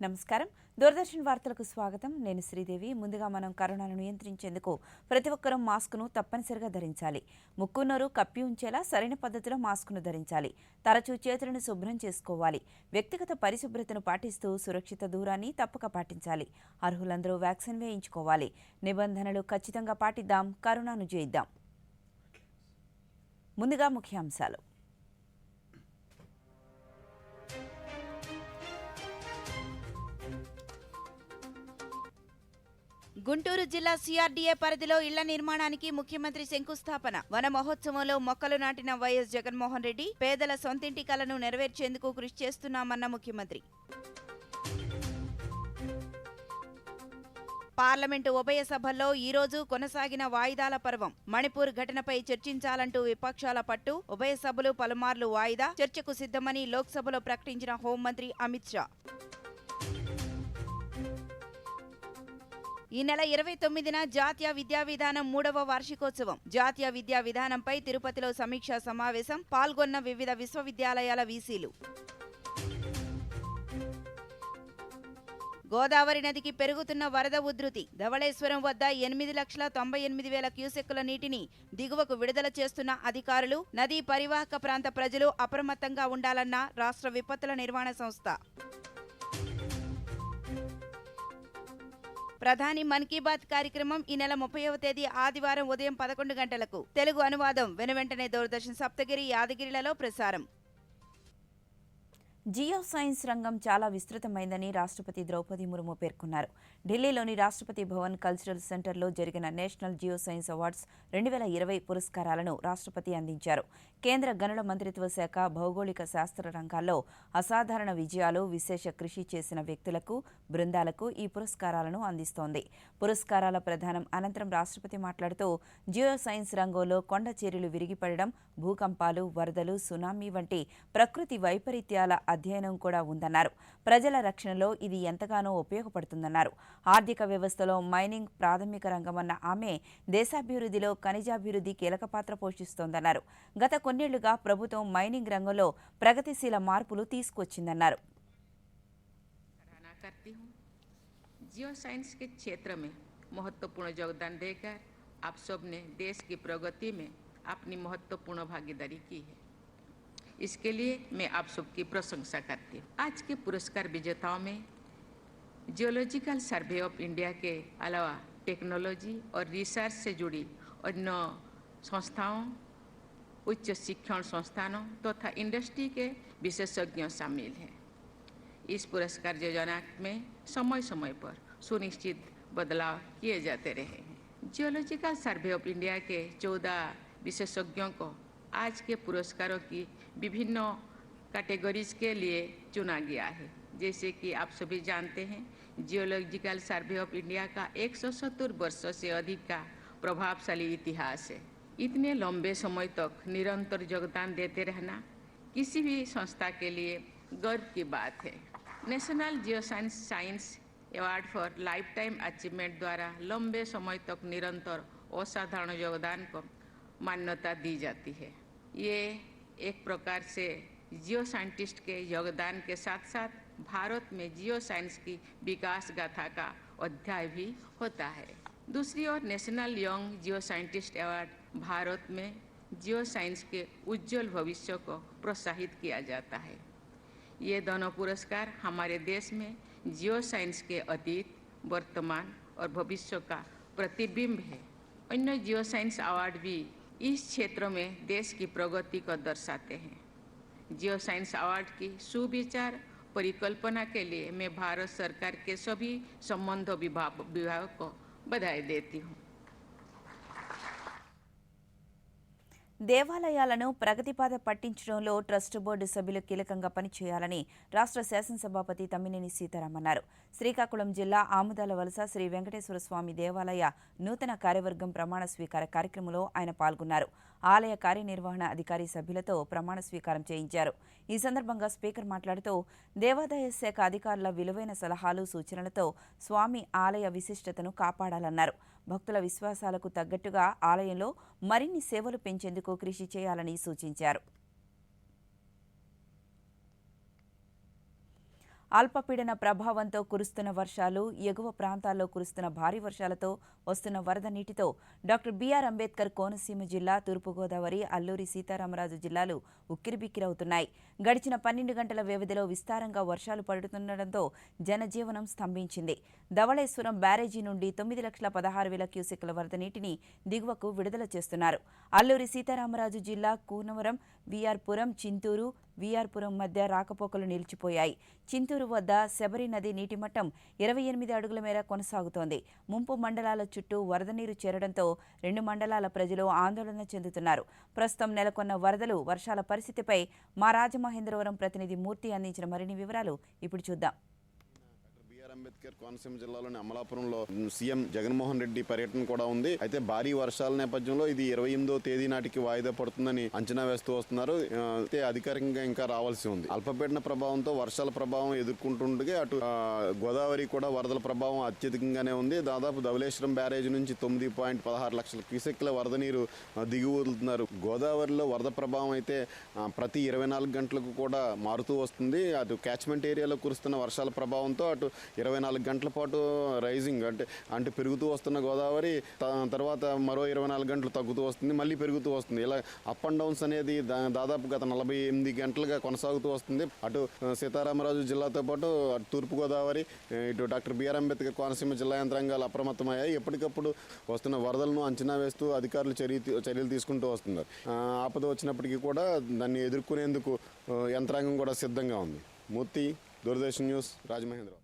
నమస్కారం. దూరదర్శన్ వార్తలకు స్వాగతం. నేను శ్రీదేవి. ముందుగా మనం కరోనాను నియంత్రించేందుకు ప్రతి ఒక్కరూ మాస్కును తప్పనిసరిగా ధరించాలి. ముక్కు నోరు కప్పి ఉంచేలా సరైన పద్ధతిలో మాస్కును ధరించాలి. తరచూ చేతులను శుభ్రం చేసుకోవాలి. వ్యక్తిగత పరిశుభ్రతను పాటిస్తూ సురక్షిత దూరాన్ని తప్పక పాటించాలి. అర్హులందరూ వ్యాక్సిన్ వేయించుకోవాలి. నిబంధనలు ఖచ్చితంగా పాటిద్దాం. కరోనాను జయిద్దాం. ముందుగా ముఖ్యాంశాలు. గుంటూరు జిల్లా సిఆర్డీఏ పరిధిలో ఇళ్ల నిర్మాణానికి ముఖ్యమంత్రి శంకుస్థాపన. వన మహోత్సవంలో మొక్కలు నాటిన వైఎస్ జగన్మోహన్ రెడ్డి. పేదల సొంతింటి కలను నెరవేర్చేందుకు కృషి చేస్తున్నామన్న ముఖ్యమంత్రి. పార్లమెంటు ఉభయ సభల్లో ఈ రోజు కొనసాగిన వాయిదాల పర్వం. మణిపూర్ ఘటనపై చర్చించాలంటూ విపక్షాల పట్టు. ఉభయ సభలు పలుమార్లు వాయిదా. చర్చకు సిద్ధమని లోక్సభలో ప్రకటించిన హోంమంత్రి అమిత్ షా. ఈ నెల 29న జాతీయ విద్యా విధానం 3వ వార్షికోత్సవం. జాతీయ విద్యా విధానంపై తిరుపతిలో సమీక్షా సమావేశం. పాల్గొన్న వివిధ విశ్వవిద్యాలయాల వీసీలు. గోదావరి నదికి పెరుగుతున్న వరద ఉధృతి. ధవళేశ్వరం వద్ద 8,98,000 క్యూసెక్కుల నీటిని దిగువకు విడుదల చేస్తున్న అధికారులు. నదీ పరివాహక ప్రాంత ప్రజలు అప్రమత్తంగా ఉండాలన్న రాష్ట్ర విపత్తుల నిర్వహణ సంస్థ. ప్రధాని మన్ కీ బాత్ కార్యక్రమం ఈ నెల 30వ తేదీ ఆదివారం ఉదయం 11 గంటలకు. తెలుగు అనువాదం వెనువెంటనే దూరదర్శన్ సప్తగిరి, యాదగిరిలలో ప్రసారం. జియో సైన్స్ రంగం చాలా విస్తృతమైందని రాష్ట్రపతి ద్రౌపది ముర్ము పేర్కొన్నారు. ఢిల్లీలోని రాష్ట్రపతి భవన్ కల్చరల్ సెంటర్లో జరిగిన నేషనల్ జియో సైన్స్ అవార్డ్స్ 2020 పురస్కారాలను రాష్ట్రపతి అందించారు. కేంద్ర గనుల మంత్రిత్వ శాఖ భౌగోళిక శాస్త్ర రంగాల్లో అసాధారణ విజయాలు, విశేష కృషి చేసిన వ్యక్తులకు, బృందాలకు ఈ పురస్కారాలను అందిస్తోంది. పురస్కారాల ప్రదానం అనంతరం రాష్ట్రపతి మాట్లాడుతూ జియో సైన్స్ రంగంలో కొండ చర్యలు విరిగిపడడం, భూకంపాలు, వరదలు, సునామీ వంటి ప్రకృతి వైపరీత్యాల అధ్యయనం కూడా ఉందన్నారు. ప్రజల రక్షణలో ఇది ఎంతగానో ఉపయోగపడుతుందన్నారు. ఆర్థిక వ్యవస్థలో మైనింగ్ ప్రాథమిక రంగమన్న ఆమె దేశాభివృద్ధిలో ఖనిజాభివృద్ధి కీలక పాత్ర పోషిస్తోందన్నారు. గత కొన్నేళ్లుగా ప్రభుత్వం మైనింగ్ రంగంలో ప్రగతిశీల మార్పులు తీసుకొచ్చిందన్నారు. जियो साइंस के क्षेत्र में महत्वपूर्ण योगदान देकर आप सब ने देश की प्रगति में अपनी महत्वपूर्ण भागीदारी की है। इसके लिए मैं आप सबकी प्रशंसा करती हूँ। आज के पुरस्कार विजेताओं में जियोलॉजिकल सर्वे ऑफ इंडिया के अलावा टेक्नोलॉजी और रिसर्च से जुड़ी अन्य संस्थाओं, उच्च शिक्षण संस्थानों तथा इंडस्ट्री के विशेषज्ञों शामिल हैं। इस पुरस्कार योजना में समय समय पर सुनिश्चित बदलाव किए जाते रहे हैं। जियोलॉजिकल सर्वे ऑफ इंडिया के 14 विशेषज्ञों को आज के पुरस्कारों की विभिन्न कैटेगरीज के लिए चुना गया है। जैसे कि आप सभी जानते हैं, जियोलॉजिकल सर्वे ऑफ इंडिया का 170 वर्षों से अधिक का प्रभावशाली इतिहास है। इतने लंबे समय तक निरंतर योगदान देते रहना किसी भी संस्था के लिए गर्व की बात है। National geo science award for life time achievement द्वारा लंबे समय तक निरंतर असाधारण योगदान को मान्यता दी जाती है। ये एक प्रकार से जियो साइंटिस्ट के योगदान के साथ साथ भारत में जियो साइंस की विकास गाथा का अध्याय भी होता है। दूसरी ओर national young geo scientist award Bharat में जियो साइंस के उज्जवल भविष्य को प्रोत्साहित किया जाता है। ये दोनों पुरस्कार हमारे देश में जियो साइंस के अतीत, वर्तमान और भविष्य का प्रतिबिंब है। अन्य जियो साइंस अवार्ड भी इस क्षेत्र में देश की प्रगति को दर्शाते हैं। जियो साइंस अवार्ड की सुविचार परिकल्पना के लिए मैं भारत सरकार के सभी संबंध विभाग को बधाई देती हूँ। దేవాలయాలను ప్రగతిపాద పట్టించడంలో ట్రస్ట్ బోర్డు సభ్యులు కీలకంగా పనిచేయాలని రాష్ట్ర శాసనసభాపతి తమ్మినేని సీతారాం అన్నారు. శ్రీకాకుళం జిల్లా ఆముదాల వలస శ్రీ వెంకటేశ్వర స్వామి దేవాలయ నూతన కార్యవర్గం ప్రమాణ స్వీకార కార్యక్రమంలో ఆయన పాల్గొన్నారు. ఆలయ కార్యనిర్వహణ అధికారి సభ్యులతో ప్రమాణ స్వీకారం చేయించారు. ఈ సందర్భంగా స్పీకర్ మాట్లాడుతూ దేవాదాయ శాఖ అధికారుల విలువైన సలహాలు, సూచనలతో స్వామి ఆలయ విశిష్టతను కాపాడాలన్నారు. భక్తుల విశ్వాసాలకు తగ్గట్టుగా ఆలయంలో మరిన్ని సేవలు పెంచేందుకు కృషి చేయాలని సూచించారు. అల్పపీడన ప్రభావంతో కురుస్తున్న వర్షాలు, ఎగువ ప్రాంతాల్లో కురుస్తున్న భారీ వర్షాలతో వస్తున్న వరద నీటితో డాక్టర్ బిఆర్ అంబేద్కర్ కోనసీమ జిల్లా, తూర్పుగోదావరి, అల్లూరి సీతారామరాజు జిల్లాలు ఉక్కిరిబిక్కిరవుతున్నాయి. గడిచిన 12 గంటల వ్యవధిలో విస్తారంగా వర్షాలు పడుతుండటంతో జనజీవనం స్తంభించింది. ధవళేశ్వరం బ్యారేజీ నుండి 9,16,000 క్యూసెక్కుల వరద నీటిని దిగువకు విడుదల చేస్తున్నారు. అల్లూరి సీతారామరాజు జిల్లా కూనవరం, వీఆర్పురం, చింతూరు, వీఆర్పురం మధ్య రాకపోకలు నిలిచిపోయాయి. చింతూరు వద్ద శబరి నది నీటిమట్టం 28 అడుగుల మేర కొనసాగుతోంది. ముంపు మండలాల చుట్టూ వరద నీరు చేరడంతో 2 మండలాల ప్రజలు ఆందోళన చెందుతున్నారు. ప్రస్తుతం నెలకొన్న వరదలు, వర్షాల పరిస్థితిపై మా రాజమహేంద్రవరం ప్రతినిధి మూర్తి అందించిన మరిన్ని వివరాలు ఇప్పుడు చూద్దాం. అంబేద్కర్ కోనసీమ జిల్లాలోని అమలాపురంలో సీఎం జగన్మోహన్ రెడ్డి పర్యటన కూడా ఉంది. అయితే భారీ వర్షాల నేపథ్యంలో ఇది 28వ తేదీ నాటికి వాయిదా పడుతుందని అంచనా వేస్తూ వస్తున్నారు. అయితే అధికారికంగా ఇంకా రావాల్సి ఉంది. అల్పపీడన ప్రభావంతో వర్షాల ప్రభావం ఎదుర్కొంటుండగా అటు గోదావరి కూడా వరదల ప్రభావం అత్యధికంగానే ఉంది. దాదాపు ధవళేశ్వరం బ్యారేజ్ నుంచి 9.16 లక్షల క్యూసెక్ల వరద నీరు దిగి వదులుతున్నారు. గోదావరిలో వరద ప్రభావం అయితే ప్రతి 24 గంటలకు కూడా మారుతూ వస్తుంది. అటు క్యాచ్మెంట్ ఏరియాలో కురుస్తున్న వర్షాల ప్రభావంతో అటు 24 గంటల పాటు రైజింగ్ అంటే పెరుగుతూ వస్తున్న గోదావరి తర్వాత మరో 24 గంటలు తగ్గుతూ వస్తుంది, మళ్ళీ పెరుగుతూ వస్తుంది. ఇలా అప్ అండ్ డౌన్స్ అనేది దాదాపు గత 48 గంటలుగా కొనసాగుతూ వస్తుంది. అటు సీతారామరాజు జిల్లాతో పాటు తూర్పుగోదావరి, ఇటు డాక్టర్ బిఆర్ అంబేద్కర్ కోనసీమ జిల్లా యంత్రాంగాలు అప్రమత్తమయ్యాయి. ఎప్పటికప్పుడు వస్తున్న వరదలను అంచనా వేస్తూ అధికారులు చర్యలు తీసుకుంటూ వస్తున్నారు. ఆపద వచ్చినప్పటికీ కూడా దాన్ని ఎదుర్కొనేందుకు యంత్రాంగం కూడా సిద్ధంగా ఉంది. మూర్తి, దూరదర్శన్ న్యూస్, రాజమహేంద్ర.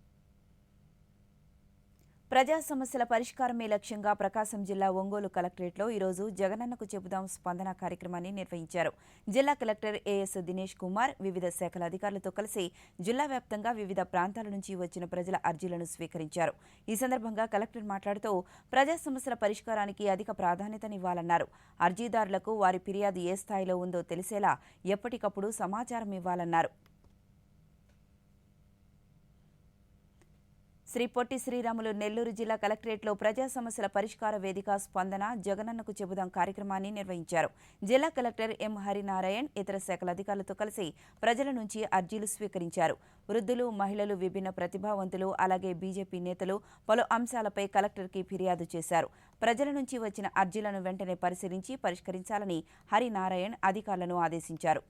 ప్రజా సమస్యల పరిష్కారమే లక్ష్యంగా ప్రకాశం జిల్లా ఒంగోలు కలెక్టరేట్లో ఈరోజు జగనన్నకు చెబుదాం స్పందన కార్యక్రమాన్ని నిర్వహించారు. జిల్లా కలెక్టర్ ఏఎస్ దినేష్ కుమార్ వివిధ శాఖల అధికారులతో కలిసి జిల్లా వ్యాప్తంగా వివిధ ప్రాంతాల నుంచి వచ్చిన ప్రజల అర్జీలను స్వీకరించారు. ఈ సందర్భంగా కలెక్టర్ మాట్లాడుతూ ప్రజా సమస్యల పరిష్కారానికి అధిక ప్రాధాన్యతనివ్వాలన్నారు. అర్జీదారులకు వారి ఫిర్యాదు ఏ స్థాయిలో ఉందో తెలిసేలా ఎప్పటికప్పుడు సమాచారం ఇవ్వాలన్నారు. శ్రీ పొట్టి శ్రీరాములు నెల్లూరు జిల్లా కలెక్టరేట్లో ప్రజా సమస్యల పరిష్కార వేదిక స్పందన జగనన్నకు చెబుదాం కార్యక్రమాన్ని నిర్వహించారు. జిల్లా కలెక్టర్ ఎం హరినారాయణ్ ఇతర శాఖల అధికారులతో కలిసి ప్రజల నుంచి అర్జీలు స్వీకరించారు. వృద్ధులు, మహిళలు, విభిన్న ప్రతిభావంతులు, అలాగే బీజేపీ నేతలు పలు అంశాలపై కలెక్టర్కి ఫిర్యాదు చేశారు. ప్రజల నుంచి వచ్చిన అర్జీలను వెంటనే పరిశీలించి పరిష్కరించాలని హరినారాయణ్ అధికారులను ఆదేశించారు.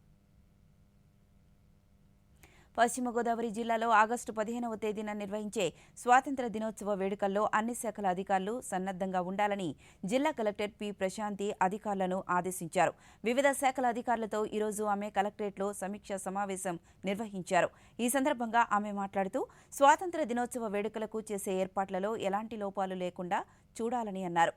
పశ్చిమ గోదావరి జిల్లాలో ఆగస్టు 15వ తేదీన నిర్వహించే స్వాతంత్ర్య దినోత్సవ వేడుకల్లో అన్ని శాఖల అధికారులు సన్నద్ధంగా ఉండాలని జిల్లా కలెక్టర్ పి ప్రశాంతి అధికారులను ఆదేశించారు. వివిధ శాఖల అధికారులతో ఈరోజు ఆమె కలెక్టరేట్లో సమీక్షా సమావేశం నిర్వహించారు. ఈ సందర్భంగా ఆమె మాట్లాడుతూ స్వాతంత్ర్య దినోత్సవ వేడుకలకు చేసే ఏర్పాట్లలో ఎలాంటి లోపాలు లేకుండా చూడాలని అన్నారు.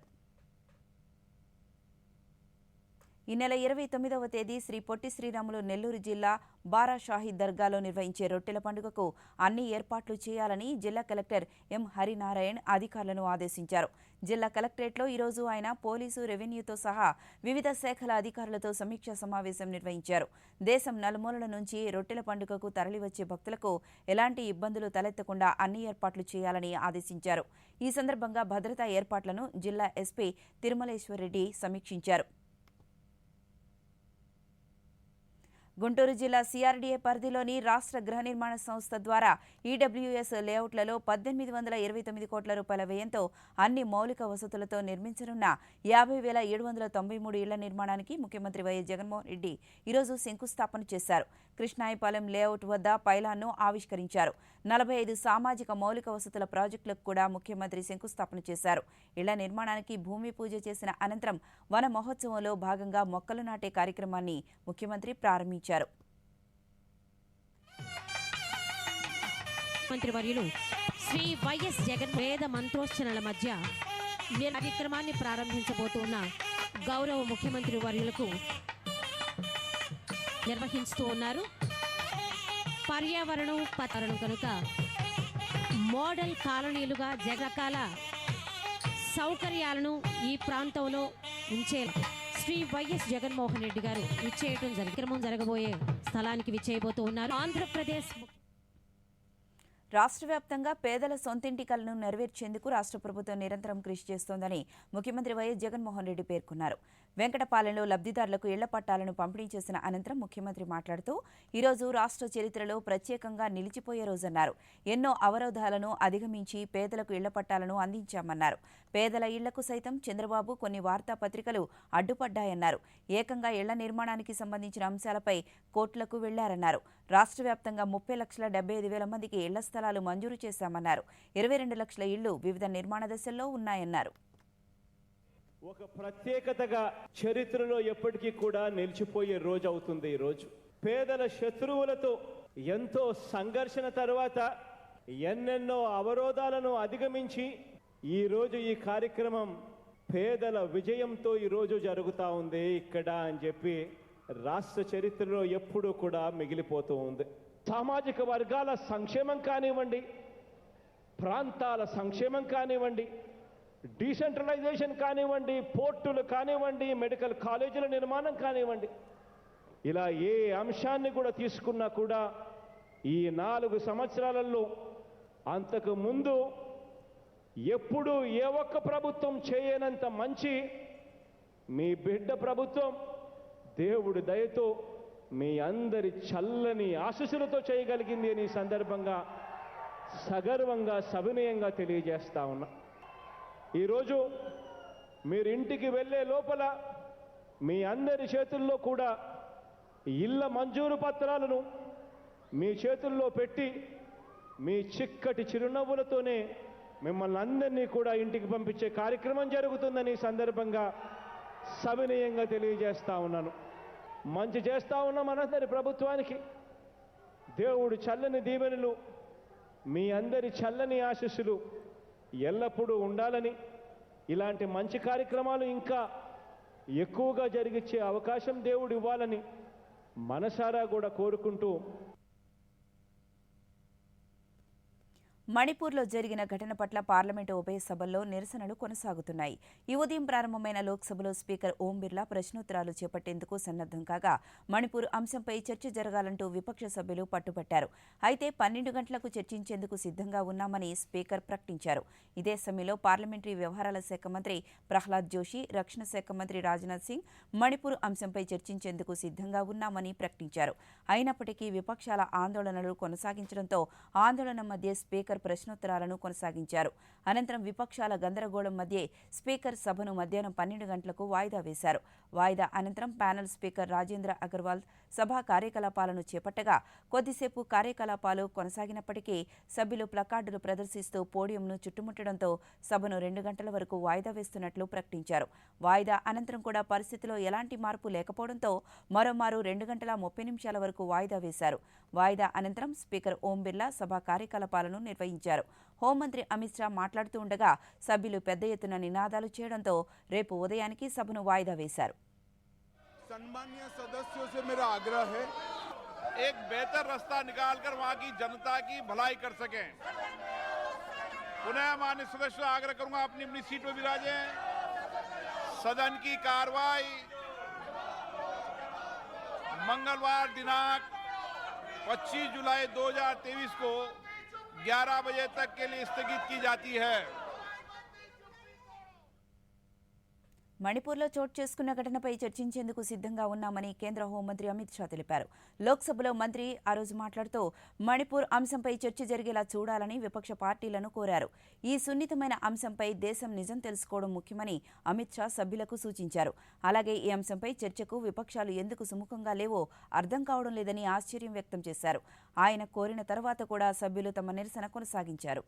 ఈ నెల 29వ తేదీ శ్రీ పొట్టి శ్రీరాములు నెల్లూరు జిల్లా బారా షాహీద్ దర్గాలో నిర్వహించే రొట్టెల పండుగకు అన్ని ఏర్పాట్లు చేయాలని జిల్లా కలెక్టర్ ఎం హరినారాయణ్ అధికారులను ఆదేశించారు. జిల్లా కలెక్టరేట్లో ఈరోజు ఆయన పోలీసు, రెవెన్యూతో సహా వివిధ శాఖల అధికారులతో సమీక్షా సమావేశం నిర్వహించారు. దేశం నలుమూలల నుంచి రొట్టెల పండుగకు తరలివచ్చే భక్తులకు ఎలాంటి ఇబ్బందులు తలెత్తకుండా అన్ని ఏర్పాట్లు చేయాలని ఆదేశించారు. ఈ సందర్భంగా భద్రతా ఏర్పాట్లను జిల్లా ఎస్పీ తిరుమలేశ్వరరెడ్డి సమీక్షించారు. గుంటూరు జిల్లా సిఆర్డీఏ పరిధిలోని రాష్ట్ర గృహ నిర్మాణ సంస్థ ద్వారా ఈడబ్ల్యూఎస్ లేఅవుట్లలో 1,829 కోట్ల రూపాయల వ్యయంతో అన్ని మౌలిక వసతులతో నిర్మించనున్న 50,793 ఇళ్ల నిర్మాణానికి ముఖ్యమంత్రి వైఎస్ జగన్మోహన్ రెడ్డి ఈరోజు శంకుస్థాపన చేశారు. కృష్ణాయపాలెం లేఅవుట్ వద్ద పైలాన్ను ఆవిష్కరించారు. 45 సామాజిక మౌలిక వసతుల ప్రాజెక్టులకు కూడా ముఖ్యమంత్రి శంకుస్థాపన చేశారు. ఇళ్ల నిర్మాణానికి భూమి పూజ చేసిన అనంతరం వన మహోత్సవంలో భాగంగా మొక్కలు నాటే కార్యక్రమాన్ని ముఖ్యమంత్రి ప్రారంభించారు. మంత్రివర్యులు శ్రీ వైఎస్ జగన్ వేద మంత్రోచ్చరణల మధ్య కార్యక్రమాన్ని ప్రారంభించబోతున్న గౌరవ ముఖ్యమంత్రి వర్యులకు నిర్వహిస్తూ ఉన్నారు. పర్యావరణం కనుక మోడల్ కాలనీలుగా రకరకాల సౌకర్యాలను ఈ ప్రాంతంలో ఉంచే శ్రీ వైఎస్ జగన్మోహన్ రెడ్డి గారు విచ్చేయటం కార్యక్రమం జరగబోయే స్థలానికి విచ్చేయబోతూ ఉన్నారు. ఆంధ్రప్రదేశ్ రాష్ట్ర వ్యాప్తంగా పేదల సొంతింటి కలను నెరవేర్చేందుకు రాష్ట్ర ప్రభుత్వం నిరంతరం కృషి చేస్తోందని ముఖ్యమంత్రి వైఎస్ జగన్మోహన్ రెడ్డి పేర్కొన్నారు. వెంకటపాలెంలో లబ్ధిదారులకు ఇళ్ల పట్టాలను పంపిణీ చేసిన అనంతరం ముఖ్యమంత్రి మాట్లాడుతూ ఈరోజు రాష్ట్ర చరిత్రలో ప్రత్యేకంగా నిలిచిపోయే రోజన్నారు. ఎన్నో అవరోధాలను అధిగమించి పేదలకు ఇళ్ల పట్టాలను అందించామన్నారు. పేదల ఇళ్లకు సైతం చంద్రబాబు కొన్ని వార్తాపత్రికలు అడ్డుపడ్డాయన్నారు. ఏకంగా ఇళ్ల నిర్మాణానికి సంబంధించిన అంశాలపై కోర్టులకు వెళ్లారన్నారు. రాష్ట్ర వ్యాప్తంగా 30,75,000 మందికి ఇళ్ల స్థలాలు మంజూరు చేశామన్నారు. 22 లక్షల ఇళ్లు వివిధ నిర్మాణ దశల్లో ఉన్నాయన్నారు. ఒక ప్రత్యేకతగా చరిత్రలో ఎప్పటికీ కూడా నిలిచిపోయే రోజు అవుతుంది. ఈ రోజు పేదల శత్రువులతో ఎంతో సంఘర్షణ తర్వాత ఎన్నెన్నో అవరోధాలను అధిగమించి ఈ రోజు ఈ కార్యక్రమం పేదల విజయంతో ఈ రోజు జరుగుతూ ఉంది ఇక్కడ అని చెప్పి రాష్ట్ర చరిత్రలో ఎప్పుడూ కూడా మిగిలిపోతూ ఉంది. సామాజిక వర్గాల సంక్షేమం కానివ్వండి, ప్రాంతాల సంక్షేమం కానివ్వండి, డీసెంట్రలైజేషన్ కానివ్వండి, పోర్టులు కానివ్వండి, మెడికల్ కాలేజీల నిర్మాణం కానివ్వండి, ఇలా ఏ అంశాన్ని కూడా తీసుకున్నా కూడా ఈ 4 సంవత్సరాలలో అంతకు ముందు ఎప్పుడు ఏ ఒక్క ప్రభుత్వం చేయనంత మంచి మీ బిడ్డ ప్రభుత్వం దేవుడి దయతో మీ అందరి చల్లని ఆశీస్సులతో చేయగలిగింది అని సందర్భంగా సగర్వంగా సవినయంగా తెలియజేస్తా ఉన్నా. ఈరోజు మీరు ఇంటికి వెళ్ళే లోపల మీ అందరి చేతుల్లో కూడా ఇళ్ల మంజూరు పత్రాలను మీ చేతుల్లో పెట్టి మీ చిక్కటి చిరునవ్వులతోనే మిమ్మల్ని అందరినీ కూడా ఇంటికి పంపించే కార్యక్రమం జరుగుతుందని సందర్భంగా సవినయంగా తెలియజేస్తా ఉన్నాను. మంచి చేస్తా ఉన్న మనందరి ప్రభుత్వానికి దేవుడు చల్లని దీవెనలు, మీ అందరి చల్లని ఆశీస్సులు ఎల్లప్పుడూ ఉండాలని, ఇలాంటి మంచి కార్యక్రమాలు ఇంకా ఎక్కువగా జరిగించే అవకాశం దేవుడు ఇవ్వాలని మనసారా కూడా కోరుకుంటూ మణిపూర్లో జరిగిన ఘటన పట్ల పార్లమెంటు ఉభయ సభల్లో నిరసనలు కొనసాగుతున్నాయి. ఈ ఉదయం ప్రారంభమైన లోక్సభలో స్పీకర్ ఓం బిర్లా ప్రశ్నోత్తరాలు చేపట్టేందుకు సన్నద్దం కాగా మణిపూర్ అంశంపై చర్చ జరగాలంటూ విపక్ష సభ్యులు పట్టుబట్టారు. అయితే 12 గంటలకు చర్చించేందుకు సిద్ధంగా ఉన్నామని స్పీకర్ ప్రకటించారు. ఇదే సమయంలో పార్లమెంటరీ వ్యవహారాల శాఖ మంత్రి ప్రహ్లాద్ జోషి, రక్షణ శాఖ మంత్రి రాజ్నాథ్ సింగ్ మణిపూర్ అంశంపై చర్చించేందుకు సిద్ధంగా ఉన్నామని ప్రకటించారు. అయినప్పటికీ విపక్షాల ఆందోళనలు కొనసాగించడంతో ఆందోళన మధ్య స్పీకర్ ప్రశ్నోత్తరాలను కొనసాగించారు. అనంతరం విపక్షాల గందరగోళం మధ్య స్పీకర్ సభను మధ్యాహ్నం 12 గంటలకు వాయిదా వేశారు. వాయిదా అనంతరం ప్యానెల్ స్పీకర్ రాజేంద్ర అగర్వాల్ సభా కార్యకలాపాలను చేపట్టగా కొద్దిసేపు కార్యకలాపాలు కొనసాగినప్పటికీ సభ్యులు ప్లకార్డులు ప్రదర్శిస్తూ పోడియంను చుట్టుముట్టడంతో సభను 2 గంటల వరకు వాయిదా వేస్తున్నట్లు ప్రకటించారు. వాయిదా అనంతరం కూడా పరిస్థితిలో ఎలాంటి మార్పు లేకపోవడంతో మరోమారు 2 గంటల 30 నిమిషాల వరకు వాయిదా వేశారు. వాయిదా అనంతరం స్పీకర్ ఓం బిర్లా సభా కార్యకలాపాలను నిర్వహించారు. హోంమంత్రి అమిత్ షా మాట్లాడుతూ ఉండగా సభ్యులు పెద్ద ఎత్తున నినాదాలు చేయడంతో రేపు ఉదయానికి సభను వాయిదా వేశారు. सम्मानीय सदस्यों से मेरा आग्रह है एक बेहतर रास्ता निकालकर वहां की जनता की भलाई कर सकें। पुनः माननीय सदस्यों आग्रह करूंगा अपनी अपनी सीट पर विराजें। सदन की कार्रवाई मंगलवार दिनांक 25 जुलाई 2023 को 11 बजे तक के लिए स्थगित की जाती है। మణిపూర్లో చోటు చేసుకున్న ఘటనపై చర్చించేందుకు సిద్ధంగా ఉన్నామని కేంద్ర హోంమంత్రి అమిత్ షా తెలిపారు. లోక్సభలో మంత్రి ఆ రోజు మాట్లాడుతూ మణిపూర్ అంశంపై చర్చ జరిగేలా చూడాలని విపక్ష పార్టీలను కోరారు. ఈ సున్నితమైన అంశంపై దేశం నిజం తెలుసుకోవడం ముఖ్యమని అమిత్ షా సభ్యులకు సూచించారు. అలాగే ఈ అంశంపై చర్చకు విపక్షాలు ఎందుకు సుముఖంగా లేవో అర్థం కావడం లేదని ఆశ్చర్యం వ్యక్తం చేశారు. ఆయన కోరిన తర్వాత కూడా సభ్యులు తమ నిరసన కొనసాగించారు.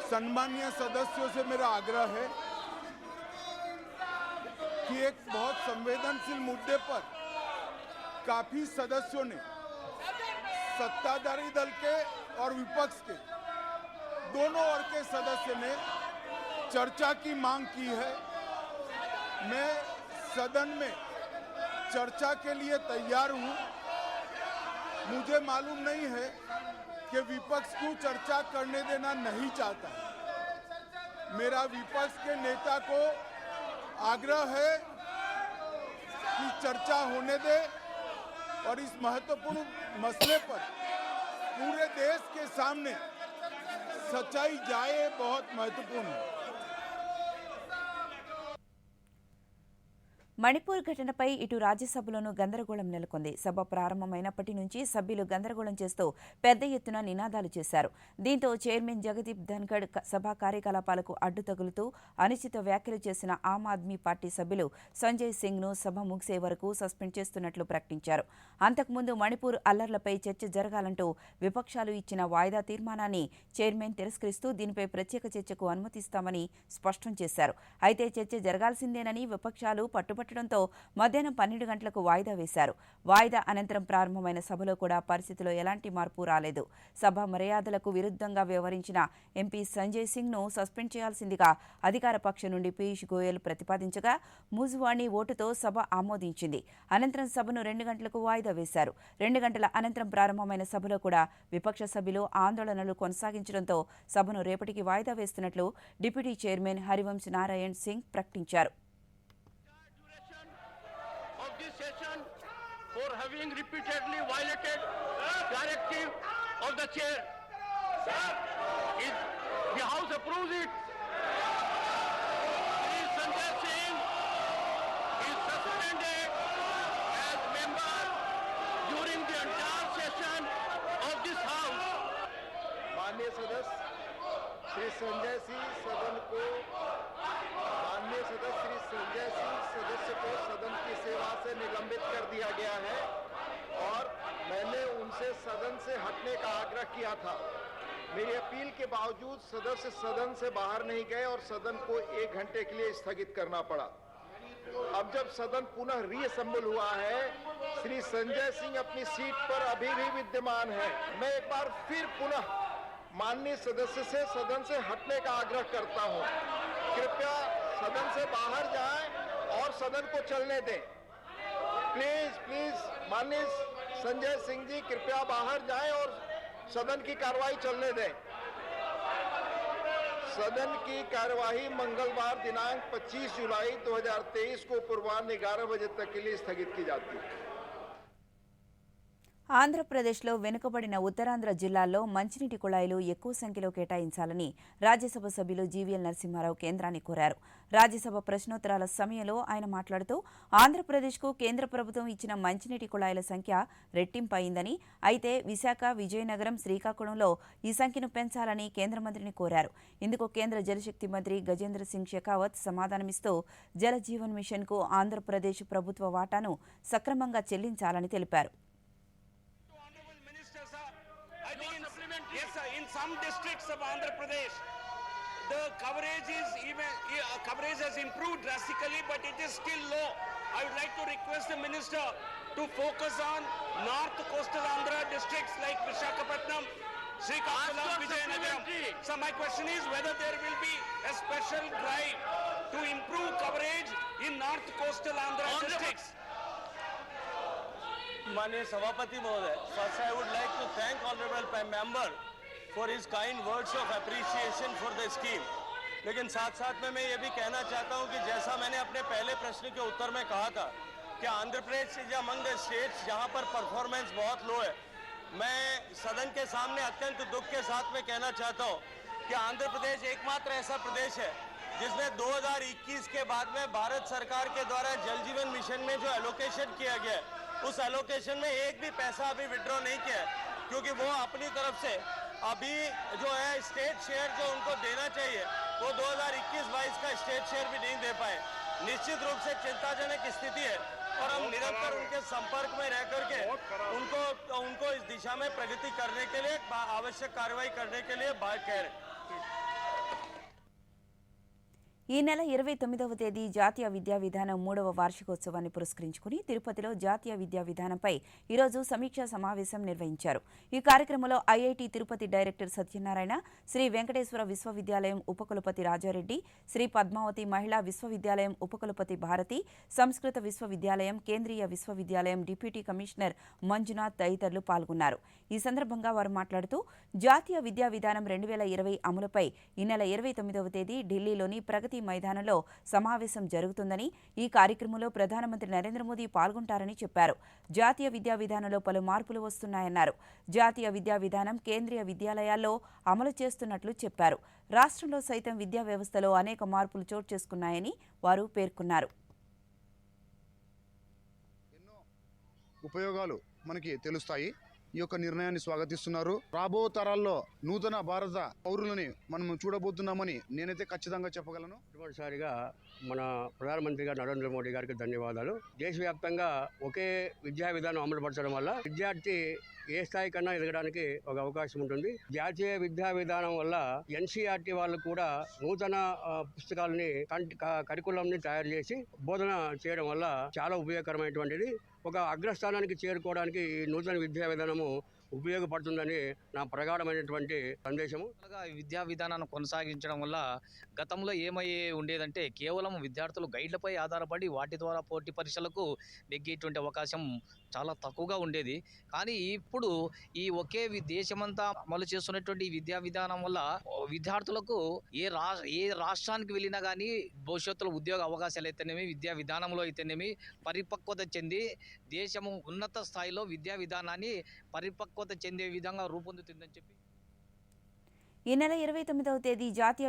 सम्मानीय सदस्यों से मेरा आग्रह है कि एक बहुत संवेदनशील मुद्दे पर काफी सदस्यों ने सत्ताधारी दल के और विपक्ष के दोनों ओर के सदस्य ने चर्चा की मांग की है। मैं सदन में चर्चा के लिए तैयार हूं। मुझे मालूम नहीं है कि विपक्ष को चर्चा करने देना नहीं चाहता। मेरा विपक्ष के नेता को आग्रह है कि चर्चा होने दे और इस महत्वपूर्ण मसले पर पूरे देश के सामने सच्चाई जाए बहुत महत्वपूर्ण है। మణిపూర్ ఘటనపై ఇటు రాజ్యసభలోనూ గందరగోళం నెలకొంది. సభ ప్రారంభమైనప్పటి నుంచి సభ్యులు గందరగోళం చేస్తూ పెద్ద ఎత్తున నినాదాలు చేశారు. దీంతో చైర్మన్ జగదీప్ ధన్ఖడ్ సభా కార్యకలాపాలకు అడ్డు తగులుతూ అనుచిత వ్యాఖ్యలు చేసిన ఆమ్ ఆద్మీ పార్టీ సభ్యులు సంజయ్ సింగ్ను సభ ముగిసే వరకు సస్పెండ్ చేస్తున్నట్లు ప్రకటించారు. అంతకుముందు మణిపూర్ అల్లర్లపై చర్చ జరగాలంటూ విపక్షాలు ఇచ్చిన వాయిదా తీర్మానాన్ని చైర్మన్ తిరస్కరిస్తూ దీనిపై ప్రత్యేక చర్చకు అనుమతిస్తామని స్పష్టం చేశారు. అయితే చర్చ జరగాల్సిందేనని విపక్షాలు పట్టుబట్టడంతో మధ్యాహ్నం 12 గంటలకు వాయిదా వేశారు. వాయిదా అనంతరం ప్రారంభమైన సభలో కూడా పరిస్థితిలో ఎలాంటి మార్పు రాలేదు. సభ మర్యాదలకు విరుద్ధంగా వ్యవహరించిన ఎంపీ సంజయ్ సింగ్ను సస్పెండ్ చేయాల్సిందిగా అధికార పక్షం నుండి పీయూష్ గోయల్ ప్రతిపాదించగా ముజువాణి ఓటుతో సభ ఆమోదించింది. అనంతరం సభను 2 గంటలకు వాయిదా వేశారు. 2 గంటల అనంతరం ప్రారంభమైన సభలో కూడా విపక్ష సభ్యులు ఆందోళనలు కొనసాగించడంతో సభను రేపటికి వాయిదా వేస్తున్నట్లు డిప్యూటీ చైర్మన్ హరివంశ్ నారాయణ్ సింగ్ ప్రకటించారు. For having repeatedly violated directive of the chair, the House approves it. Shri Sanjay Singh is suspended as member during the entire session of this House. माननीय सदस्य श्री संजय सिंह सदन को सदस्य को सदन की सेवा से निलंबित कर दिया गया है और मैंने उनसे सदन से हटने का आग्रह किया था। मेरी अपील के बावजूद सदस्य सदन से बाहर नहीं गए और सदन को 1 घंटे के लिए स्थगित करना पड़ा। अब जब सदन पुनः रीअसेंबल हुआ है, श्री संजय सिंह अपनी सीट पर अभी भी विद्यमान है। मैं एक बार फिर पुनः माननीय सदस्य से सदन से हटने का आग्रह करता हूं। कृपया सदन से बाहर जाएं और सदन को चलने दें। प्लीज माननीय संजय सिंह जी कृपया बाहर जाएं और सदन की कार्रवाई चलने दें। सदन की कार्यवाही मंगलवार दिनांक 25 जुलाई 2023 को पूर्वाह्न 11 बजे तक के लिए स्थगित की जाती है। ఆంధ్రప్రదేశ్లో వెనుకబడిన ఉత్తరాంధ్ర జిల్లాల్లో మంచినీటి కుళాయిలు ఎక్కువ సంఖ్యలో కేటాయించాలని రాజ్యసభ సభ్యులు జీవీఎల్ నరసింహారావు కేంద్రాన్ని కోరారు. రాజ్యసభ ప్రశ్నోత్తరాల సమయంలో ఆయన మాట్లాడుతూ ఆంధ్రప్రదేశ్కు కేంద్ర ప్రభుత్వం ఇచ్చిన మంచినీటి కుళాయిల సంఖ్య రెట్టింపు అయిందని, అయితే విశాఖ, విజయనగరం, శ్రీకాకుళంలో ఈ సంఖ్యను పెంచాలని కేంద్ర మంత్రిని కోరారు. ఇందుకు కేంద్ర జలశక్తి మంత్రి గజేంద్ర సింగ్ షెకావత్ సమాధానమిస్తూ జల జీవన్ మిషన్కు ఆంధ్రప్రదేశ్ ప్రభుత్వ వాటాను సక్రమంగా చెల్లించాలని తెలిపారు. In some districts of Andhra Pradesh, the coverage has improved drastically, but it is still low. I would like to request the minister to focus on north coastal Andhra districts like Visakhapatnam, Srikakulam, Vijayanagaram. So my question is whether there will be a special drive to improve coverage in north coastal Andhra districts. माननीय सभापति महोदय, first I would like to thank honorable member for his kind words of appreciation for the scheme. लेकिन साथ साथ में मैं ये भी कहना चाहता हूँ कि जैसा मैंने अपने पहले प्रश्न के उत्तर में कहा था कि Andhra Pradesh is among the states जहाँ पर परफॉर्मेंस बहुत लो है। मैं सदन के सामने अत्यंत दुख के साथ में कहना चाहता हूँ कि आंध्र प्रदेश एकमात्र ऐसा प्रदेश है जिसमें 2021 के बाद में भारत सरकार के द्वारा जल जीवन मिशन में जो एलोकेशन किया गया है, उस एलोकेशन में एक भी पैसा अभी विड्रॉ नहीं किया है, क्योंकि वो अपनी तरफ से अभी जो है स्टेट शेयर जो उनको देना चाहिए वो 2021-22 का स्टेट शेयर भी नहीं दे पाए। निश्चित रूप से चिंताजनक स्थिति है और हम निरंतर उनके संपर्क में रह करके उनको इस दिशा में प्रगति करने के लिए आवश्यक कार्रवाई करने के लिए बात कह रहे हैं। ఈ నెల 29వ తేదీ జాతీయ విద్యా విధానం 3వ వార్షికోత్సవాన్ని పురస్కరించుకుని తిరుపతిలో జాతీయ విద్యా విధానంపై ఈరోజు సమీక్షా సమావేశం నిర్వహించారు. ఈ కార్యక్రమంలో ఐఐటి తిరుపతి డైరెక్టర్ సత్యనారాయణ, శ్రీ వెంకటేశ్వర విశ్వవిద్యాలయం ఉపకులపతి రాజారెడ్డి, శ్రీ పద్మావతి మహిళా విశ్వవిద్యాలయం ఉపకులపతి భారతి, సంస్కృత విశ్వవిద్యాలయం, కేంద్రీయ విశ్వవిద్యాలయం డిప్యూటీ కమిషనర్ మంజునాథ్ తదితరులు పాల్గొన్నారు. ఈ సందర్భంగా వారు మాట్లాడుతూ జాతీయ విద్యా విధానం 2020 అమలుపై ఈ నెల 29వ తేదీ ఢిల్లీలోని ప్రగతి ప్రగతి మైదానంలో సమావేశం జరుగుతుందని, ఈ కార్యక్రమంలో ప్రధానమంత్రి నరేంద్ర మోదీ పాల్గొంటారని చెప్పారు. జాతీయ విద్యా విధానంలో పలు మార్పులు వస్తున్నాయన్నారు. జాతీయ విద్యా విధానం కేంద్రీయ విద్యాలయాల్లో అమలు చేస్తున్నట్లు చెప్పారు. రాష్ట్రంలో సైతం విద్యా వ్యవస్థలో అనేక మార్పులు చోటు చేసుకున్నాయని వారు పేర్కొన్నారు. ఉపయోగాలు మనకి తెలుస్తాయి. ఈ యొక్క నిర్ణయాన్ని స్వాగతిస్తున్నారు. రాబో తరాల్లో నూతన భారత పౌరులని మనం చూడబోతున్నామని నేనైతే ఖచ్చితంగా చెప్పగలను. మొదటిసారిగా మన ప్రధానమంత్రి గారు నరేంద్ర మోడీ గారికి ధన్యవాదాలు. దేశవ్యాప్తంగా ఒకే విద్యా విధానం అమలుపరచడం వల్ల విద్యార్థి ఏ స్థాయి కన్నా ఎదగడానికి ఒక అవకాశం ఉంటుంది. జాతీయ విద్యా విధానం వల్ల ఎన్సీఆర్టీ వాళ్ళు కూడా నూతన పుస్తకాలని కరికులంని తయారు చేసి బోధన చేయడం వల్ల చాలా ఉపయోగకరమైనటువంటిది. ఒక అగ్రస్థానానికి చేరుకోవడానికి ఈ నూతన విద్యా విధానము ఉపయోగపడుతుందని నా ప్రగాఢమైనటువంటి సందేశము. విద్యా విధానాన్ని కొనసాగించడం వల్ల గతంలో ఏమయ్యే ఉండేదంటే కేవలం విద్యార్థులు గైడ్లపై ఆధారపడి వాటి ద్వారా పోటీ పరీక్షలకు నెగ్గేటువంటి అవకాశం చాలా తక్కువగా ఉండేది. కానీ ఇప్పుడు ఈ ఒకే దేశమంతా అమలు చేస్తున్నటువంటి విద్యా విధానం వల్ల విద్యార్థులకు ఏ రాష్ట్రానికి వెళ్ళినా కానీ భవిష్యత్తులో ఉద్యోగ అవకాశాలు అయితేనేమి, విద్యా విధానంలో అయితేనేమి పరిపక్వత చెంది దేశము ఉన్నత స్థాయిలో విద్యా విధానాన్ని పరిపక్వత చెందే విధంగా రూపొందుతుందని చెప్పి ఈ నెల 29వ తేదీ జాతీయ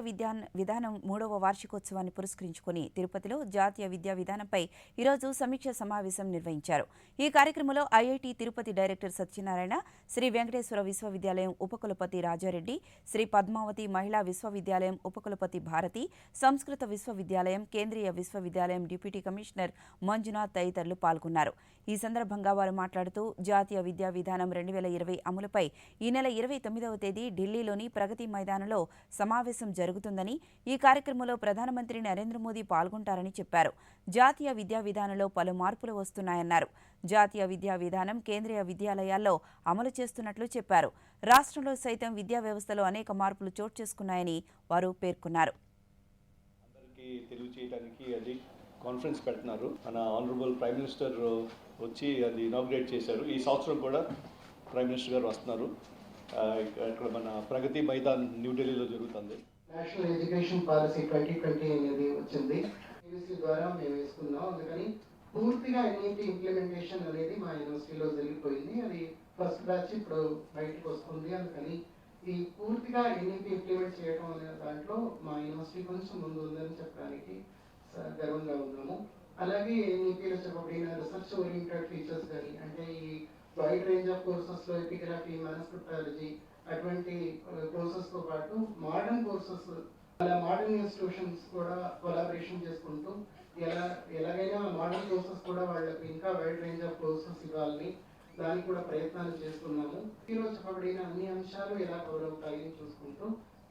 విధానం 3వ వార్షికోత్సవాన్ని పురస్కరించుకుని తిరుపతిలో జాతీయ విద్యా విధానంపై ఈరోజు సమీక్ష సమావేశం నిర్వహించారు. ఈ కార్యక్రమంలో ఐఐటి తిరుపతి డైరెక్టర్ సత్యనారాయణ, శ్రీ వెంకటేశ్వర విశ్వవిద్యాలయం ఉపకులపతి రాజారెడ్డి, శ్రీ పద్మావతి మహిళా విశ్వవిద్యాలయం ఉపకులపతి భారతి, సంస్కృత విశ్వవిద్యాలయం, కేంద్రీయ విశ్వవిద్యాలయం డిప్యూటీ కమిషనర్ మంజునాథ్ తదితరులు పాల్గొన్నారు. ఈ సందర్భంగా వారు మాట్లాడుతూ జాతీయ విద్యా విధానం 2020 అమలుపై ఈ నెల 29వ తేదీ ఢిల్లీలోని ప్రగతి మైదానంలో సమావేశం జరుగుతుందని, ఈ కార్యక్రమంలో ప్రధానమంత్రి నరేంద్ర మోదీ పాల్గొంటారని చెప్పారు. జాతీయ విద్యా విధానంలో పలు మార్పులు వస్తున్నాయన్నారు. జాతీయ విద్యా విధానం కేంద్రీయ విద్యాలయాల్లో అమలు చేస్తున్నట్లు చెప్పారు. రాష్ట్రంలో సైతం విద్యా వ్యవస్థలో అనేక మార్పులు చోటు చేసుకున్నాయని వారు పేర్కొన్నారు. కాన్ఫరెన్స్ పెడుతున్నారు. మన ఆనరబుల్ ప్రైమ్ మినిస్టర్ వచ్చి అది ఇనాగ్రేట్ చేశారు. ఈ సంవత్సరం కూడా ప్రైమ్ మినిస్టర్ గారు వస్తున్నారు. ఇక్కడ మన ప్రగతి మైదాన్ న్యూఢిల్లీలో జరుగుతుంది. నేషనల్ ఎడ్యుకేషన్ పాలసీ 2020 అనేది వచ్చింది. యూనివర్సిటీ ద్వారా మేము వేసుకున్నాం. అందుకని పూర్తిగా ఎన్ఈపీ ఇంప్లిమెంటేషన్ అనేది మా యూనివర్సిటీలో జరిగిపోయింది. అది ఫస్ట్ బ్యాచ్ ఇప్పుడు బయటకు వస్తుంది. అందుకని ఈ పూర్తిగా ఎన్ఈపీ ఇంప్లిమెంట్ చేయడం అనే దాంట్లో మా యూనివర్సిటీ కొంచెం ముందు ఉందని చెప్పడానికి గర్వంగా ఉన్నాము. అలాగే ఎన్ఈపీలో చెప్పబడిన రీసెర్చ్ ఓరియంటెడ్ ఫీచర్స్ కానీ, అంటే ఈ వైడ్ రేంజ్ ఆఫ్ కోర్సెస్లో ఎపిగ్రఫీ, మానస్క్రిప్టాలజీ అటువంటి కోర్సెస్తో పాటు మోడర్న్ కోర్సెస్, అలా మోడర్న్ ఇన్స్టిట్యూషన్స్ కూడా కొలాబరేషన్ చేసుకుంటూ ఎలాగైనా మోడర్న్ కోర్సెస్ కూడా వాళ్ళకి ఇంకా వైడ్ రేంజ్ ఆఫ్ కోర్సెస్ ఇవ్వాలని దానికి కూడా ప్రయత్నాలు చేస్తున్నాము. ఈరోజు చెప్పబడిన అన్ని అంశాలు ఎలా కవర్ అవుతాయని చూసుకుంటూ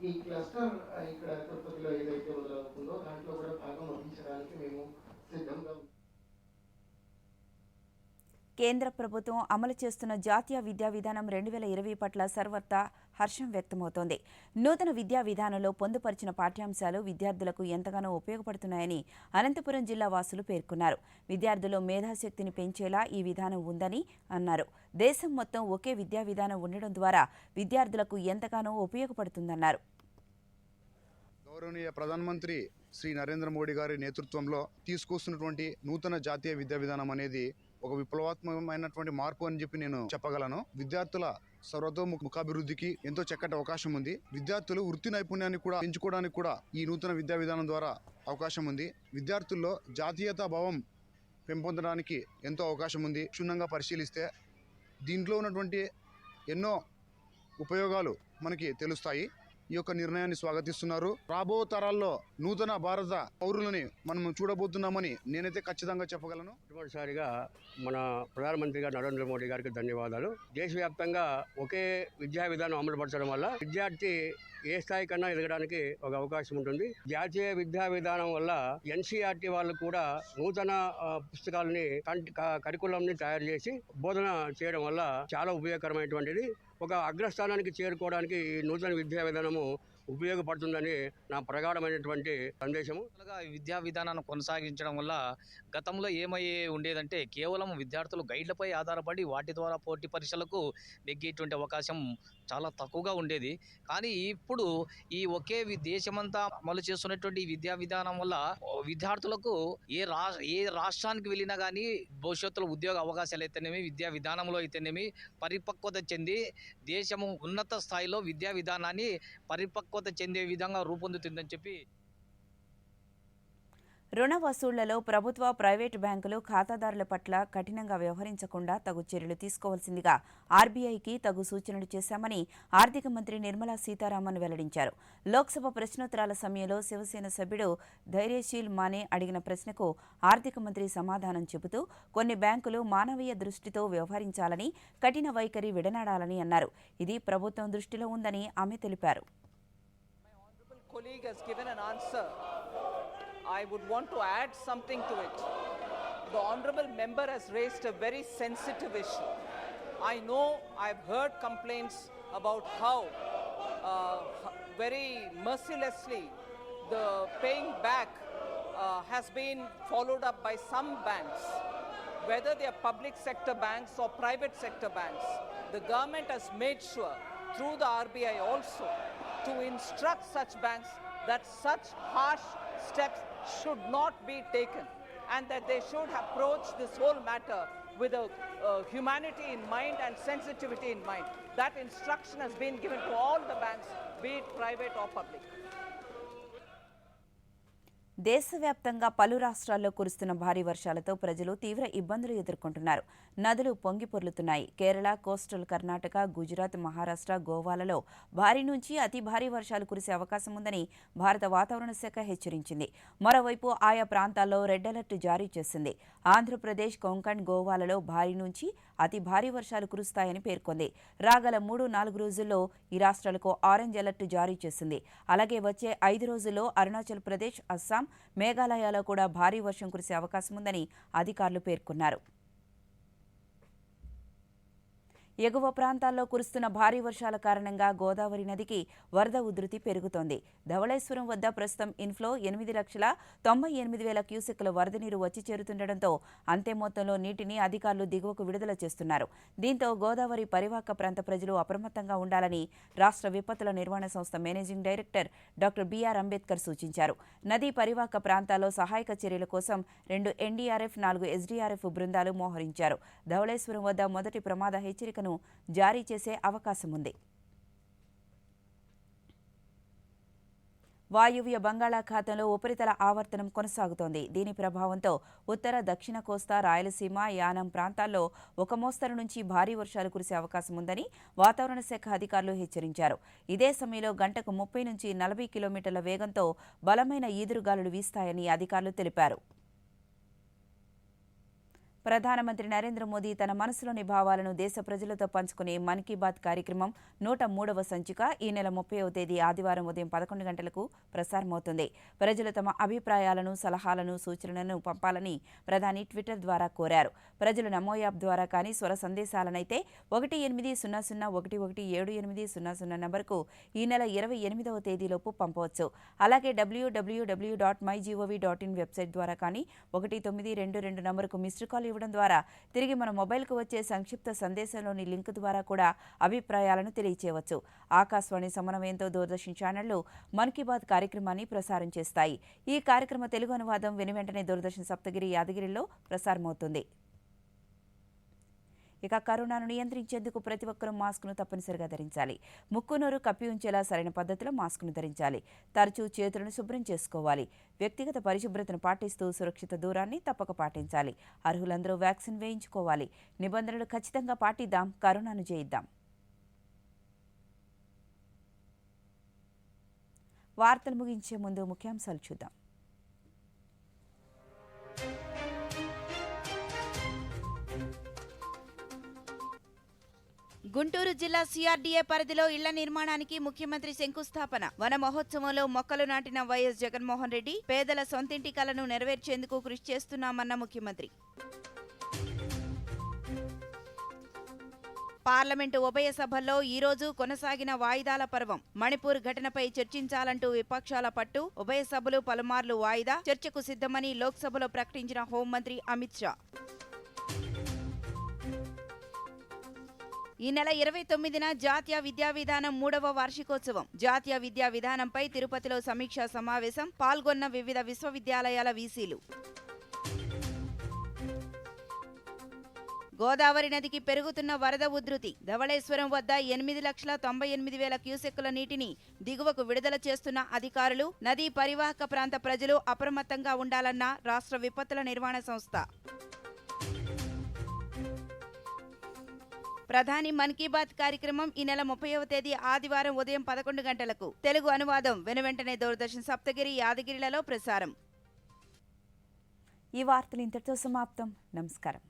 ఈ క్లస్టర్ ఇక్కడ తిరుపతిలో ఏదైతే మొదలవుతుందో దాంట్లో కూడా భాగం వహించడానికి మేము సిద్ధంగా. కేంద్ర ప్రభుత్వం అమలు చేస్తున్న జాతీయ విద్యా విధానం 2020 పట్ల సర్వత్రా హర్షం వ్యక్తమవుతోంది. నూతన విద్యా విధానంలో పొందుపరిచిన పాఠ్యాంశాలు విద్యార్థులకు ఎంతగానో ఉపయోగపడుతున్నాయని అనంతపురం జిల్లా వాసులు పేర్కొన్నారు. విద్యార్థుల్లో మేధాశక్తిని పెంచేలా ఈ విధానం ఉందని అన్నారు. దేశం మొత్తం ఒకే విద్యా విధానం ఉండడం ద్వారా విద్యార్థులకు ఎంతగానో ఉపయోగపడుతుందన్నారు. గౌరవనీయ ప్రధానమంత్రి శ్రీ నరేంద్ర మోడీ గారి నేతృత్వంలో తీసుకొస్తున్నటువంటి నూతన జాతీయ విద్యా విధానం అనేది ఒక విప్లవాత్మకమైనటువంటి మార్పు అని చెప్పి నేను చెప్పగలను. విద్యార్థుల సర్వతోముఖాభివృద్ధికి ఎంతో చక్కటి అవకాశం ఉంది. విద్యార్థులు వృత్తి నైపుణ్యాన్ని కూడా పెంచుకోవడానికి కూడా ఈ నూతన విద్యా విధానం ద్వారా అవకాశం ఉంది. విద్యార్థుల్లో జాతీయతా భావం పెంపొందడానికి ఎంతో అవకాశం ఉంది. క్షుణ్ణంగా పరిశీలిస్తే దీంట్లో ఉన్నటువంటి ఎన్నో ఉపయోగాలు మనకి తెలుస్తాయి. ఈ యొక్క నిర్ణయాన్ని స్వాగతిస్తున్నారు. రాబో తరాల్లో నూతన భారత పౌరులని మనం చూడబోతున్నామని నేనైతే ఖచ్చితంగా చెప్పగలను. మొదటిసారిగా మన ప్రధానమంత్రి గారు నరేంద్ర మోడీ గారికి ధన్యవాదాలు. దేశవ్యాప్తంగా ఒకే విద్యా విధానం అమలుపరచడం వల్ల విద్యార్థి ఏ స్థాయి కన్నా ఎదగడానికి ఒక అవకాశం ఉంటుంది. జాతీయ విద్యా విధానం వల్ల ఎన్సీఆర్టీ వాళ్ళు కూడా నూతన పుస్తకాలని కరికులంని తయారు చేసి బోధన చేయడం వల్ల చాలా ఉపయోగకరమైనటువంటిది. ఒక అగ్రస్థానానికి చేరుకోవడానికి ఈ నూతన విద్యా విధానము ఉపయోగపడుతుందని నా ప్రగాఢమైనటువంటి సందేశము. విద్యా విధానాన్ని కొనసాగించడం వల్ల గతంలో ఏమయ్యే ఉండేదంటే కేవలం విద్యార్థులు గైడ్లపై ఆధారపడి వాటి ద్వారా పోటీ పరీక్షలకు నెగ్గేటువంటి అవకాశం చాలా తక్కువగా ఉండేది. కానీ ఇప్పుడు ఈ ఒకే దేశమంతా అమలు చేస్తున్నటువంటి విద్యా విధానం వల్ల విద్యార్థులకు ఏ రాష్ట్రానికి వెళ్ళినా కానీ భవిష్యత్తులో ఉద్యోగ అవకాశాలు అయితేనేమి, విద్యా విధానంలో అయితేనేమి పరిపక్వత చెంది దేశము ఉన్నత స్థాయిలో విద్యా విధానాన్ని పరిపక్వత చెందే విధంగా రూపొందుతుందని చెప్పి. రుణ వసూళ్లలో ప్రభుత్వ, ప్రైవేటు బ్యాంకులు ఖాతాదారుల పట్ల కఠినంగా వ్యవహరించకుండా తగు చర్యలు తీసుకోవాల్సిందిగా ఆర్బీఐకి తగు సూచనలు చేశామని ఆర్థిక మంత్రి నిర్మలా సీతారామన్ వెల్లడించారు. లోక్సభ ప్రశ్నోత్తరాల సమయంలో శివసేన సభ్యుడు ధైర్యశీల్ మానే అడిగిన ప్రశ్నకు ఆర్థిక మంత్రి సమాధానం చెబుతూ కొన్ని బ్యాంకులు మానవీయ దృష్టితో వ్యవహరించాలని, కఠిన వైఖరి విడనాడాలని అన్నారు. ఇది ప్రభుత్వం దృష్టిలో ఉందని ఆమె తెలిపారు. I would want to add something to it. The honourable member has raised a very sensitive issue. I know I've heard complaints about how very mercilessly the paying back has been followed up by some banks, whether they are public sector banks or private sector banks. The government has made sure through the RBI also to instruct such banks that such harsh steps should not be taken and that they should approach this whole matter with a humanity in mind and sensitivity in mind. That instruction has been given to all the banks, be it private or public. దేశవ్యాప్తంగా పలు రాష్ట్రాల్లో కురుస్తున్న భారీ వర్షాలతో ప్రజలు తీవ్ర ఇబ్బందులు ఎదుర్కొంటున్నారు. నదులు పొంగి పొర్లుతున్నాయి. కేరళ, కోస్టల్ కర్ణాటక, గుజరాత్, మహారాష్ట్ర, గోవాలలో భారీ నుంచి అతి భారీ వర్షాలు కురిసే అవకాశం ఉందని భారత వాతావరణ శాఖ హెచ్చరించింది. మరోవైపు ఆయా ప్రాంతాల్లో రెడ్ అలర్ట్ జారీ చేసింది. ఆంధ్రప్రదేశ్, కొంకణ్, గోవాలలో భారీ నుంచి అతి భారీ వర్షాలు కురుస్తాయని పేర్కొంది. రాగల 3-4 రోజుల్లో ఈ రాష్ట్రాలకు ఆరెంజ్ అలర్ట్ జారీ చేసింది. అలాగే వచ్చే 5 రోజుల్లో అరుణాచల్ ప్రదేశ్, అస్సాం, మేఘాలయలో కూడా భారీ వర్షం కురిసే అవకాశం ఉందని అధికారులు పేర్కొన్నారు. ఎగువ ప్రాంతాల్లో కురుస్తున్న భారీ వర్షాల కారణంగా గోదావరి నదికి వరద ఉధృతి పెరుగుతోంది. ధవళేశ్వరం వద్ద ప్రస్తుతం ఇన్ఫ్లో 8,98,000 క్యూసెక్కుల వరద నీరు వచ్చి చేరుతుండటంతో అంతే మొత్తంలో నీటిని అధికారులు దిగువకు విడుదల చేస్తున్నారు. దీంతో గోదావరి పరివాహక ప్రాంత ప్రజలు అప్రమత్తంగా ఉండాలని రాష్ట్ర విపత్తుల నిర్వహణ సంస్థ managing director doctor BR Ambedkar సూచించారు. నదీ పరివాహక ప్రాంతాల్లో సహాయక చర్యల కోసం 2 ఎన్డీఆర్ఎఫ్, 4 ఎస్డీఆర్ఎఫ్ బృందాలు మోహరించారు. ధవళేశ్వరం వద్ద మొదటి ప్రమాద హెచ్చరిక జారీ చేసే అవకాశం ఉంది. వాయువ్య బంగాళాఖాతంలో ఉపరితల ఆవర్తనం కొనసాగుతోంది. దీని ప్రభావంతో ఉత్తర, దక్షిణ కోస్తా, రాయలసీమ, యానం ప్రాంతాల్లో ఒక మోస్తరు నుంచి భారీ వర్షాలు కురిసే అవకాశం ఉందని వాతావరణ శాఖ అధికారులు హెచ్చరించారు. ఇదే సమయంలో గంటకు 30 నుంచి 40 కిలోమీటర్ల వేగంతో బలమైన ఈదురుగాలులు వీస్తాయని అధికారులు తెలిపారు. ప్రధానమంత్రి నరేంద్ర మోదీ తన మనసులోని భావాలను దేశ ప్రజలతో పంచుకునే మన్ కీ బాత్ కార్యక్రమం 103వ సంచిక ఈ నెల 30వ తేదీ ఆదివారం ఉదయం 11 గంటలకు ప్రసారమవుతుంది. ప్రజలు తమ అభిప్రాయాలను, సలహాలను, సూచనలను పంపాలని ప్రధాని ట్విట్టర్ ద్వారా కోరారు. ప్రజలు నమో యాప్ ద్వారా కానీ స్వర సందేశాలనైతే 1800117800 నంబర్కు ఈ నెల 28వ తేదీలోపు పంపవచ్చు. అలాగే www.mygov.in వెబ్సైట్ ద్వారా కానీ 1922 నంబర్కు మిస్డ్ కాల్ ఇవ్వడం ద్వారా తిరిగి మన మొబైల్కు వచ్చే సంక్షిప్త సందేశంలోని లింక్ ద్వారా కూడా అభిప్రాయాలను తెలియచేయవచ్చు. ఆకాశవాణి సమన్వయంతో దూరదర్శన్ ఛానళ్లు మన్ కీ బాత్ కార్యక్రమాన్ని ప్రసారం చేస్తాయి. ఈ కార్యక్రమ తెలుగు అనువాదం వెనువెంటనే దూరదర్శన్ సప్తగిరి, యాదగిరిలో ప్రసారమవుతుంది. ఇక కరోనాను నియంత్రించేందుకు ప్రతి ఒక్కరూ మాస్కును తప్పనిసరిగా ధరించాలి. ముక్కు, నోరు కప్పి ఉంచేలా సరైన పద్ధతిలో మాస్కును ధరించాలి. తరచూ చేతులను శుభ్రం చేసుకోవాలి. వ్యక్తిగత పరిశుభ్రతను పాటిస్తూ సురక్షిత దూరాన్ని తప్పక పాటించాలి. అర్హులందరూ వ్యాక్సిన్ వేయించుకోవాలి. నిబంధనలు ఖచ్చితంగా పాటిద్దాం. కరోనాను జయిద్దాం. వార్తలు ముగించే ముందు ముఖ్యాంశాలు చూద్దాం. గుంటూరు జిల్లా సిఆర్డీఏ పరిధిలో ఇళ్ల నిర్మాణానికి ముఖ్యమంత్రి శంకుస్థాపన. వన మహోత్సవంలో మొక్కలు నాటిన వైఎస్ జగన్మోహన్ రెడ్డి. పేదల సొంతింటి కలను నెరవేర్చేందుకు కృషి చేస్తున్నామన్న ముఖ్యమంత్రి. పార్లమెంటు ఉభయ సభల్లో ఈ రోజు కొనసాగిన వాయిదాల పర్వం. మణిపూర్ ఘటనపై చర్చించాలంటూ విపక్షాల పట్టు. ఉభయ సభలు పలుమార్లు వాయిదా. చర్చకు సిద్ధమని లోక్సభలో ప్రకటించిన హోంమంత్రి అమిత్ షా. ఈ నెల 29న జాతీయ విద్యా విధానం 3వ వార్షికోత్సవం. జాతీయ విద్యా విధానంపై తిరుపతిలో సమీక్షా సమావేశం. పాల్గొన్న వివిధ విశ్వవిద్యాలయాల వీసీలు. గోదావరి నదికి పెరుగుతున్న వరద ఉధృతి. ధవళేశ్వరం వద్ద 8,98,000 క్యూసెక్కుల నీటిని దిగువకు విడుదల చేస్తున్న అధికారులు. నదీ పరివాహక ప్రాంత ప్రజలు అప్రమత్తంగా ఉండాలన్న రాష్ట్ర విపత్తుల నిర్వహణ సంస్థ. ప్రధాని మన్ కీ బాత్ కార్యక్రమం ఈ నెల 30వ తేదీ ఆదివారం ఉదయం 11 గంటలకు. తెలుగు అనువాదం వెనువెంటనే దూరదర్శన్ సప్తగిరి, యాదగిరిలలో ప్రసారం. ఈ వార్తలు ఇంతటితో సమాప్తం. నమస్కారం.